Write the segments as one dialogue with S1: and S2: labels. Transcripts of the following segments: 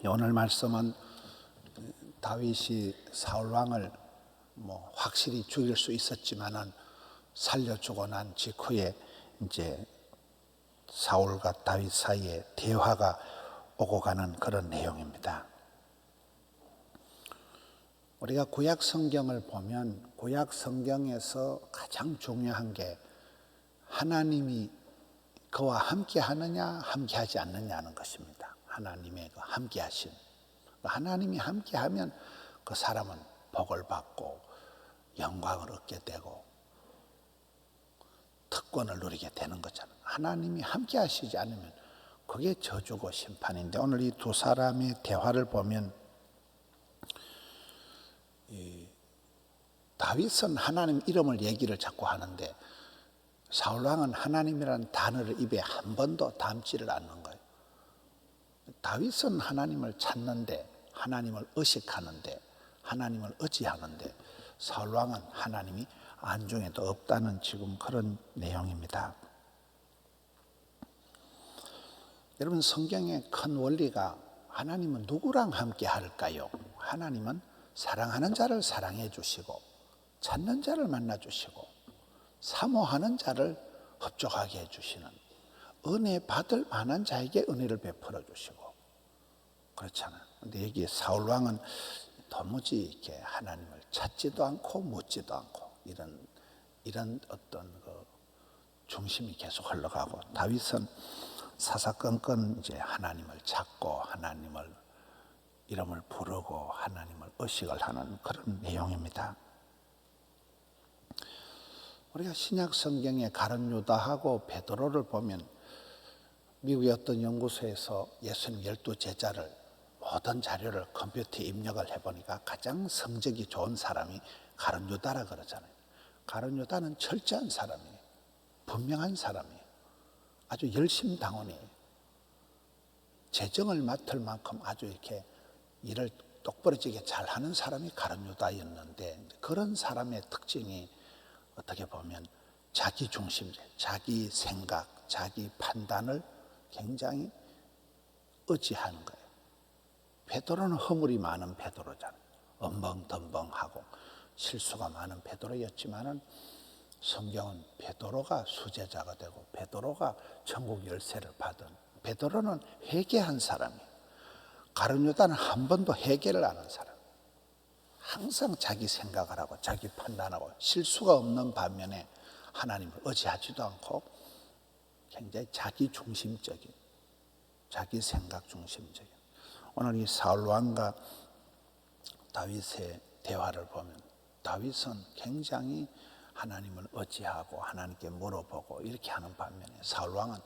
S1: 오늘 말씀은 다윗이 사울 왕을 확실히 죽일 수 있었지만은 살려주고 난 직후에 이제 사울과 다윗 사이에 대화가 오고 가는 그런 내용입니다. 우리가 구약 성경을 보면 구약 성경에서 가장 중요한 게 하나님이 그와 함께 하느냐 함께 하지 않느냐는 것입니다. 하나님의 그 함께 하심. 하나님이 함께 하면 그 사람은 복을 받고 영광을 얻게 되고 특권을 누리게 되는 거잖아요. 하나님이 함께 하시지 않으면 그게 저주고 심판인데, 오늘 이 두 사람의 대화를 보면 다윗은 하나님 이름을 얘기를 자꾸 하는데 사울왕은 하나님이라는 단어를 입에 한 번도 담지를 않는 거예요. 다윗은 하나님을 찾는데, 하나님을 의식하는데, 하나님을 의지하는데, 사울왕은 하나님이 안중에도 없다는 지금 그런 내용입니다. 여러분, 성경의 큰 원리가 하나님은 누구랑 함께 할까요? 하나님은 사랑하는 자를 사랑해 주시고, 찾는 자를 만나 주시고, 사모하는 자를 흡족하게 해주시는, 은혜 받을 만한 자에게 은혜를 베풀어 주시고 그렇잖아요. 근데 여기 사울 왕은 도무지 이렇게 하나님을 찾지도 않고 묻지도 않고 이런 어떤 그 중심이 계속 흘러가고, 다윗은 사사건건 이제 하나님을 찾고 하나님을 이름을 부르고 하나님을 의식을 하는 그런 내용입니다. 우리가 신약 성경에 가룟 유다하고 베드로를 보면 미국의 어떤 연구소에서 예수님 12제자를 모든 자료를 컴퓨터에 입력을 해보니까 가장 성적이 좋은 사람이 가룟 유다라 그러잖아요. 가룟 유다는 철저한 사람이에요. 분명한 사람이에요. 아주 열심당원이에요. 재정을 맡을 만큼 아주 이렇게 일을 똑부러지게 잘하는 사람이 가룟 유다였는데, 그런 사람의 특징이 어떻게 보면 자기 중심적, 자기 생각, 자기 판단을 굉장히 의지하는 거예요. 베드로는 허물이 많은 베드로잖아요. 엄벙덤벙하고 실수가 많은 베드로였지만은 성경은 베드로가 수제자가 되고 베드로가 천국 열쇠를 받은, 베드로는 회개한 사람이에요. 가룟 유다는 한 번도 회개를 안 한 사람. 항상 자기 생각을 하고 자기 판단하고 실수가 없는 반면에 하나님을 의지하지도 않고 굉장히 자기 중심적인, 자기 생각 중심적인. 오늘 이 사울 왕과 다윗의 대화를 보면 다윗은 굉장히 하나님을 의지하고 하나님께 물어보고 이렇게 하는 반면에 사울 왕은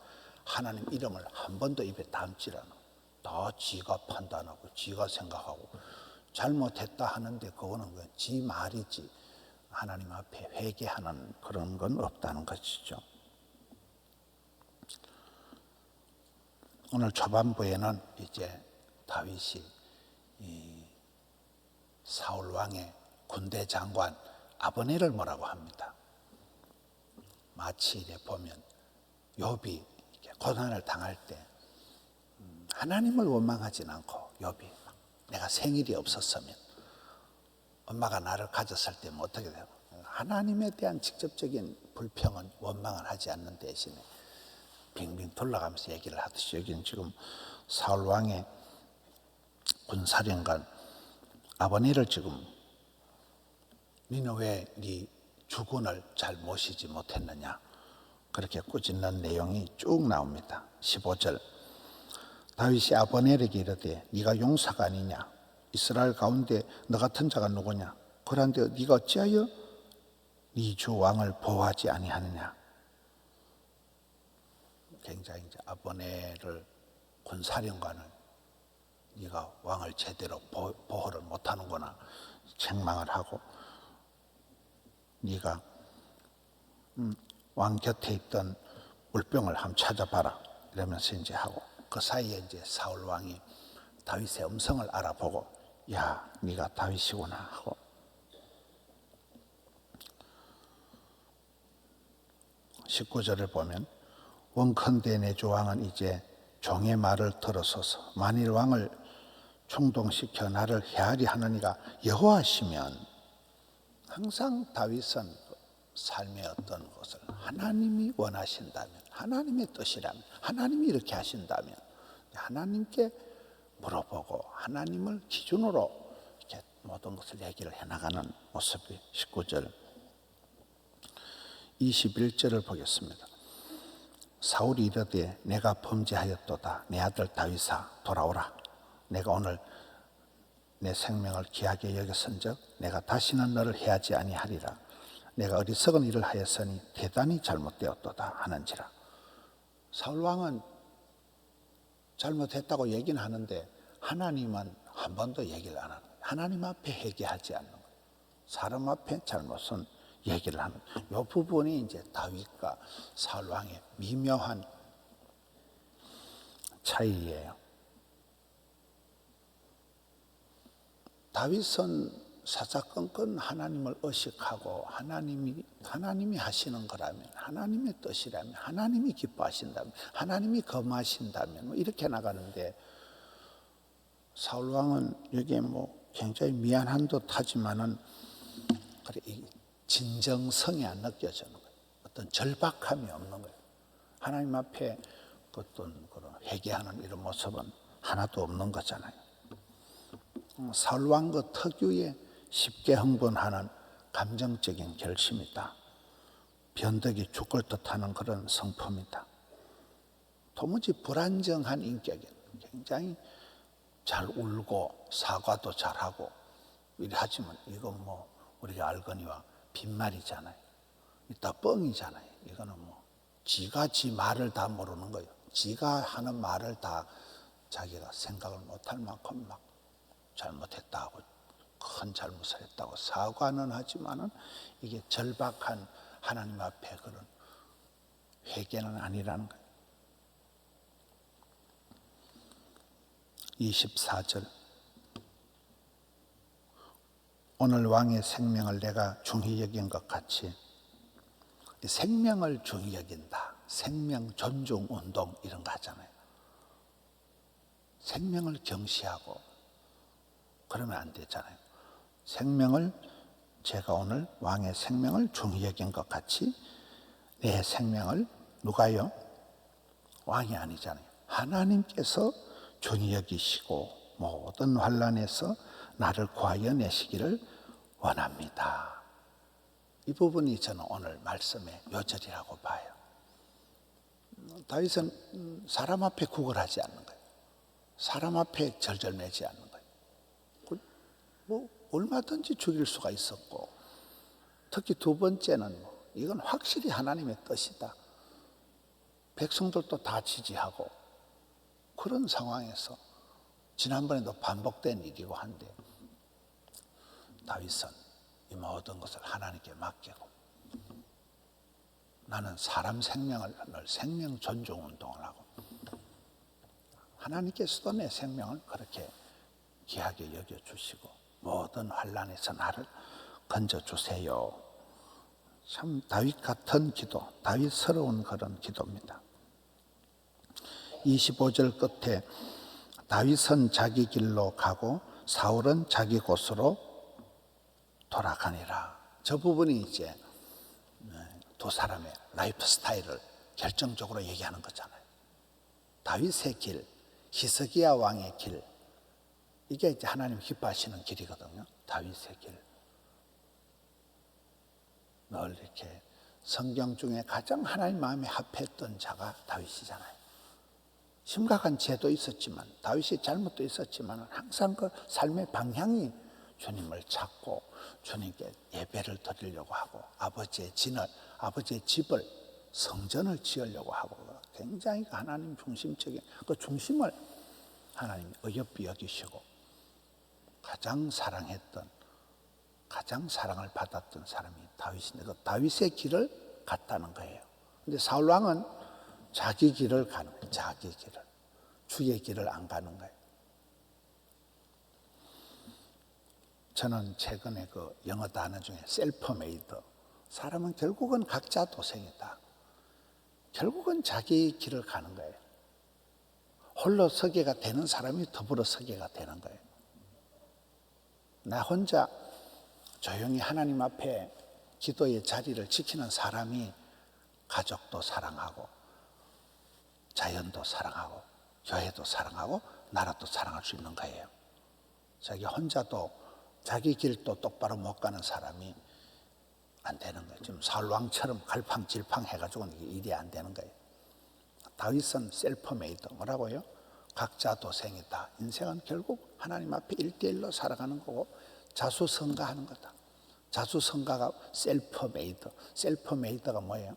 S1: 하나님 이름을 한 번도 입에 담지 않아. 다 지가 판단하고 지가 생각하고, 잘못했다 하는데 그거는 지 말이지 하나님 앞에 회개하는 그런 건 없다는 것이죠. 오늘 초반부에는 이제 다윗이 이 사울 왕의 군대 장관 아브넬을 뭐라고 합니다. 마치 이렇게 보면 욥이 고난을 당할 때 하나님을 원망하진 않고, 욥이 내가 생일이 없었으면, 엄마가 나를 가졌을 때면 어떻게 돼요? 하나님에 대한 직접적인 불평은 원망을 하지 않는 대신에 빙빙 돌아가면서 얘기를 하듯이, 여기는 지금 사울 왕의 군사령관 아브넬을 지금 니는 왜 네 주군을 잘 모시지 못했느냐, 그렇게 꾸짖는 내용이 쭉 나옵니다. 15절, 다윗이 아브넬에게 이르되 네가 용사가 아니냐, 이스라엘 가운데 너 같은 자가 누구냐, 그런데 네가 어찌하여 네 주 왕을 보호하지 아니하느냐. 굉장히 이제 아브넬을, 군사령관을 네가 왕을 제대로 보호를 못하는구나 책망을 하고, 네가 왕 곁에 있던 물병을 한번 찾아봐라 이러면서 이제 하고, 그 사이에 이제 사울 왕이 다윗의 음성을 알아보고 야, 네가 다윗이구나 하고, 19절을 보면 원컨대 내 주 왕은 이제 종의 말을 들어서서 만일 왕을 충동시켜 나를 헤아리 하느니가 여호와시면, 항상 다윗은 삶의 어떤 것을 하나님이 원하신다면, 하나님의 뜻이라면, 하나님이 이렇게 하신다면 하나님께 물어보고 하나님을 기준으로 이렇게 모든 것을 얘기를 해나가는 모습이 19절 21절을 보겠습니다. 사울이 이르되 내가 범죄하였도다. 내 아들 다윗아 돌아오라. 내가 오늘 내 생명을 귀하게 여겼은즉 내가 다시는 너를 해하지 아니하리라. 내가 어리석은 일을 하였으니 대단히 잘못되었도다 하는지라. 사울 왕은 잘못했다고 얘기는 하는데 하나님은 한 번도 얘기를 안 하는 거예요. 하나님 앞에 회개하지 않는 거예요. 사람 앞에 잘못은 얘기를 하는 이 부분이 이제 다윗과 사울 왕의 미묘한 차이예요. 다윗은 사사건건 하나님을 의식하고 하나님이 하시는 거라면, 하나님의 뜻이라면, 하나님이 기뻐하신다면, 하나님이 검하신다면 뭐 이렇게 나가는데, 사울 왕은 여기에 뭐 굉장히 미안한 듯 하지만은 진정성이 안 느껴지는 거예요. 어떤 절박함이 없는 거예요. 하나님 앞에 어떤 그런 회개하는 이런 모습은 하나도 없는 거잖아요. 사울 왕 그 특유의 쉽게 흥분하는 감정적인 결심이다. 변덕이 죽을 듯하는 그런 성품이다. 도무지 불안정한 인격이에요. 굉장히 잘 울고 사과도 잘하고 이러하지만 이건 뭐 우리가 알거니와 빈말이잖아요. 이따 뻥이잖아요. 이거는 뭐 지가 지 말을 다 모르는 거예요. 지가 하는 말을 다 자기가 생각을 못할 만큼 막 잘못했다고, 큰 잘못을 했다고 사과는 하지만은 이게 절박한 하나님 앞에 그런 회개는 아니라는 거예요. 24절 오늘 왕의 생명을 내가 중히 여긴 것 같이, 생명을 중히 여긴다. 생명 존중 운동 이런 거 하잖아요. 생명을 경시하고 그러면 안 되잖아요. 생명을, 제가 오늘 왕의 생명을 중히 여긴 것 같이 내 생명을 누가요? 왕이 아니잖아요. 하나님께서 중히 여기시고 모든 환난에서 나를 구하여 내시기를 원합니다. 이 부분이 저는 오늘 말씀의 요절이라고 봐요. 다윗은 사람 앞에 구걸하지 않는 거예요. 사람 앞에 절절매지 않는 거예요. 뭐 얼마든지 죽일 수가 있었고, 특히 두 번째는 이건 확실히 하나님의 뜻이다. 백성들도 다 지지하고 그런 상황에서 지난번에도 반복된 일이고 한데 다윗은 이 모든 것을 하나님께 맡기고 나는 사람 생명을 생명 존중 운동을 하고 하나님께서도 내 생명을 그렇게 귀하게 여겨주시고 모든 환난에서 나를 건져주세요. 참 다윗 같은 기도, 다윗스러운 그런 기도입니다. 25절 끝에 다윗은 자기 길로 가고 사울은 자기 곳으로 돌아가니라. 저 부분이 이제 두 사람의 라이프 스타일을 결정적으로 얘기하는 거잖아요. 다윗의 길, 히스기야 왕의 길, 이게 이제 하나님 기뻐하시는 길이거든요. 다윗의 길. 늘 이렇게 성경 중에 가장 하나님 마음에 합했던 자가 다윗이잖아요. 심각한 죄도 있었지만, 다윗이 잘못도 있었지만 항상 그 삶의 방향이 주님을 찾고 주님께 예배를 드리려고 하고 아버지의 집을, 성전을 지으려고 하고 굉장히 하나님 중심적인 그 중심을 하나님이 어여삐 여기시고 가장 사랑했던, 가장 사랑을 받았던 사람이 다윗인데 그 다윗의 길을 갔다는 거예요. 근데 사울 왕은 자기 길을 가는 거예요. 자기 길을. 주의 길을 안 가는 거예요. 저는 최근에 그 영어 단어 중에 셀프메이드, 사람은 결국은 각자 도생이다. 결국은 자기 길을 가는 거예요. 홀로 서게가 되는 사람이 더불어 서게가 되는 거예요. 나 혼자 조용히 하나님 앞에 기도의 자리를 지키는 사람이 가족도 사랑하고 자연도 사랑하고 교회도 사랑하고 나라도 사랑할 수 있는 거예요. 자기 혼자도 자기 길도 똑바로 못 가는 사람이 안 되는 거예요. 지금 사울왕처럼 갈팡질팡 해가지고는 일이 안 되는 거예요. 다윗은 셀프메이드, 뭐라고요? 각자 도생이다. 인생은 결국 하나님 앞에 1대1로 살아가는 거고 자수성가하는 거다. 자수성가가 셀프메이드. 셀프메이드가 뭐예요?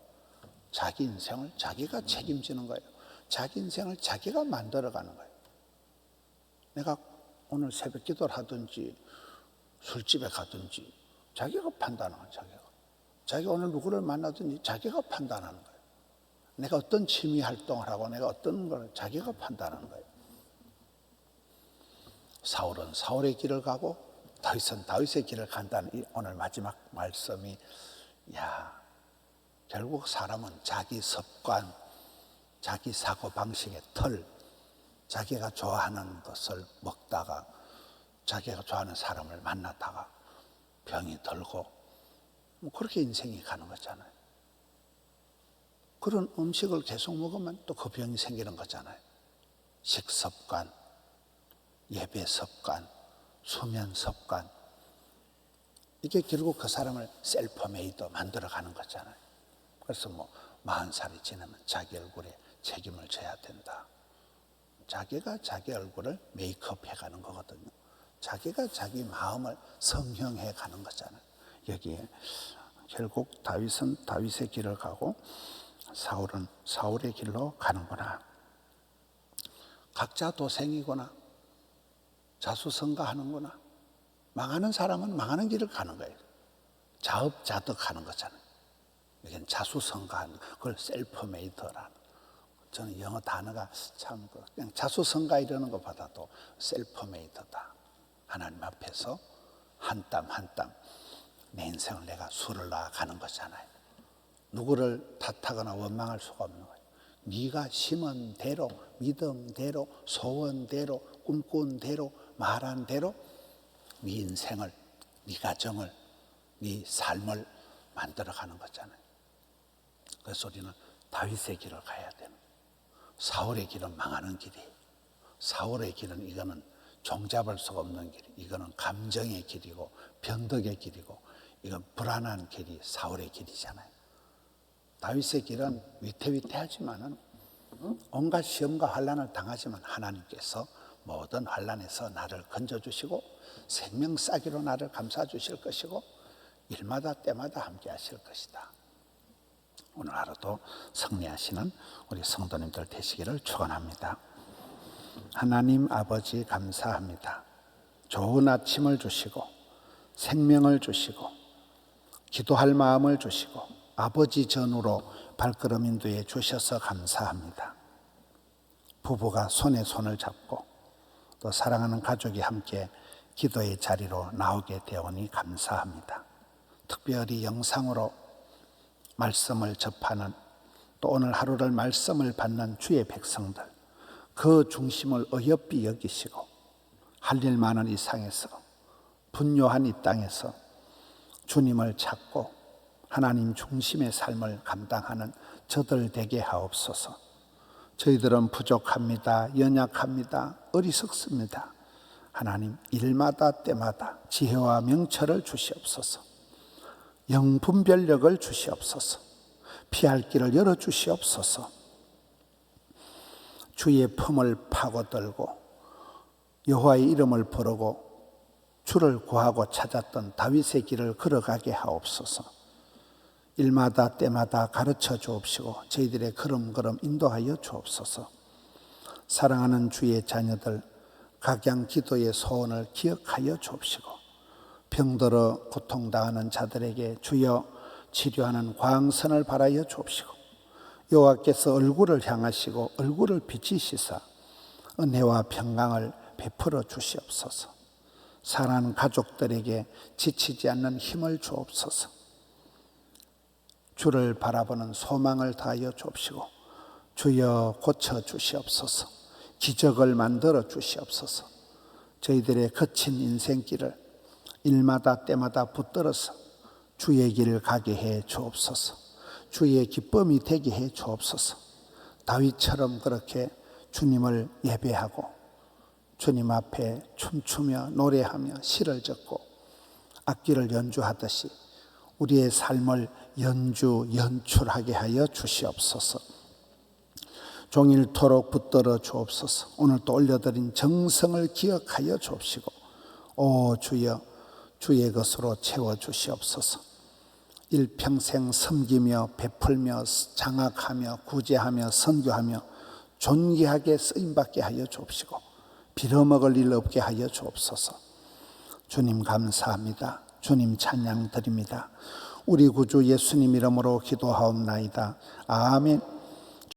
S1: 자기 인생을 자기가 책임지는 거예요. 자기 인생을 자기가 만들어가는 거예요. 내가 오늘 새벽 기도를 하든지 술집에 가든지 자기가 판단하는 거예요. 자기가 오늘 누구를 만나든지 자기가 판단하는 거예요. 내가 어떤 취미 활동을 하고 내가 어떤 걸 자기가 판단하는 거예요. 사울은 사울의 길을 가고 다윗은 다윗의 길을 간다는 이 오늘 마지막 말씀이 결국 사람은 자기 습관, 자기 사고방식의 틀, 자기가 좋아하는 것을 먹다가 자기가 좋아하는 사람을 만났다가 병이 들고 그렇게 인생이 가는 거잖아요. 그런 음식을 계속 먹으면 또 그 병이 생기는 거잖아요. 식습관, 예배 습관, 수면 습관. 이게 결국 그 사람을 셀프메이드 만들어가는 거잖아요. 그래서 40살이 지나면 자기 얼굴에 책임을 져야 된다. 자기가 자기 얼굴을 메이크업 해가는 거거든요. 자기가 자기 마음을 성형해 가는 거잖아요. 여기에 결국 다윗은 다윗의 길을 가고 사울은 사울의 길로 가는구나. 각자 도생이구나. 자수성가하는구나. 망하는 사람은 망하는 길을 가는 거예요. 자업자득하는 거잖아요. 이건 자수성가하는, 그걸 셀프메이드라는. 저는 영어 단어가 참 그냥 자수성가 이러는 것보다도 셀프메이드다. 하나님 앞에서 한 땀 한 땀 내 인생을 내가 수를 나가는 거잖아요. 누구를 탓하거나 원망할 수가 없는 거예요. 네가 심은 대로, 믿음대로, 소원대로, 꿈꾼 대로, 말한 대로 네 인생을, 네 가정을, 네 삶을 만들어가는 거잖아요. 그래서 우리는 다윗의 길을 가야 되는 거예요. 사울의 길은 망하는 길이에요. 사울의 길은 이거는 종잡을 수가 없는 길, 이거는 감정의 길이고 변덕의 길이고 이건 불안한 길이 사울의 길이잖아요. 다윗의 길은 위태위태하지만은 온갖 시험과 환난을 당하지만 하나님께서 모든 환난에서 나를 건져주시고 생명싸기로 나를 감싸주실 것이고 일마다 때마다 함께 하실 것이다. 오늘 하루도 승리하시는 우리 성도님들 되시기를 축원합니다. 하나님 아버지 감사합니다. 좋은 아침을 주시고 생명을 주시고 기도할 마음을 주시고 아버지 전으로 발걸음 인도해 주셔서 감사합니다. 부부가 손에 손을 잡고 또 사랑하는 가족이 함께 기도의 자리로 나오게 되오니 감사합니다. 특별히 영상으로 말씀을 접하는 또 오늘 하루를 말씀을 받는 주의 백성들, 그 중심을 어여삐 여기시고 할 일 많은 이 상에서 분요한 이 땅에서 주님을 찾고 하나님 중심의 삶을 감당하는 저들 되게 하옵소서. 저희들은 부족합니다. 연약합니다. 어리석습니다. 하나님 일마다 때마다 지혜와 명철을 주시옵소서. 영분별력을 주시옵소서. 피할 길을 열어주시옵소서. 주의 품을 파고들고 여호와의 이름을 부르고 주를 구하고 찾았던 다윗의 길을 걸어가게 하옵소서. 일마다 때마다 가르쳐 주옵시고 저희들의 걸음걸음 인도하여 주옵소서. 사랑하는 주의 자녀들 각양 기도의 소원을 기억하여 주옵시고 병들어 고통당하는 자들에게 주여 치료하는 광선을 발하여 주옵시고 여호와께서 얼굴을 향하시고 얼굴을 비치시사 은혜와 평강을 베풀어 주시옵소서. 사랑하는 가족들에게 지치지 않는 힘을 주옵소서. 주를 바라보는 소망을 다하여 주옵시고 주여 고쳐 주시옵소서. 기적을 만들어 주시옵소서. 저희들의 거친 인생길을 일마다 때마다 붙들어서 주의 길을 가게 해 주옵소서. 주의 기쁨이 되게 해 주옵소서. 다윗처럼 그렇게 주님을 예배하고 주님 앞에 춤추며 노래하며 시를 적고 악기를 연주하듯이 우리의 삶을 연출하게 하여 주시옵소서. 종일토록 붙들어 주옵소서. 오늘 또 올려드린 정성을 기억하여 주옵시고 오 주여 주의 것으로 채워주시옵소서. 일평생 섬기며 베풀며 장악하며 구제하며 선교하며 존귀하게 쓰임받게 하여 주옵시고 빌어먹을 일 없게 하여 주옵소서. 주님 감사합니다. 주님 찬양 드립니다. 우리 구주 예수님 이름으로 기도하옵나이다. 아멘.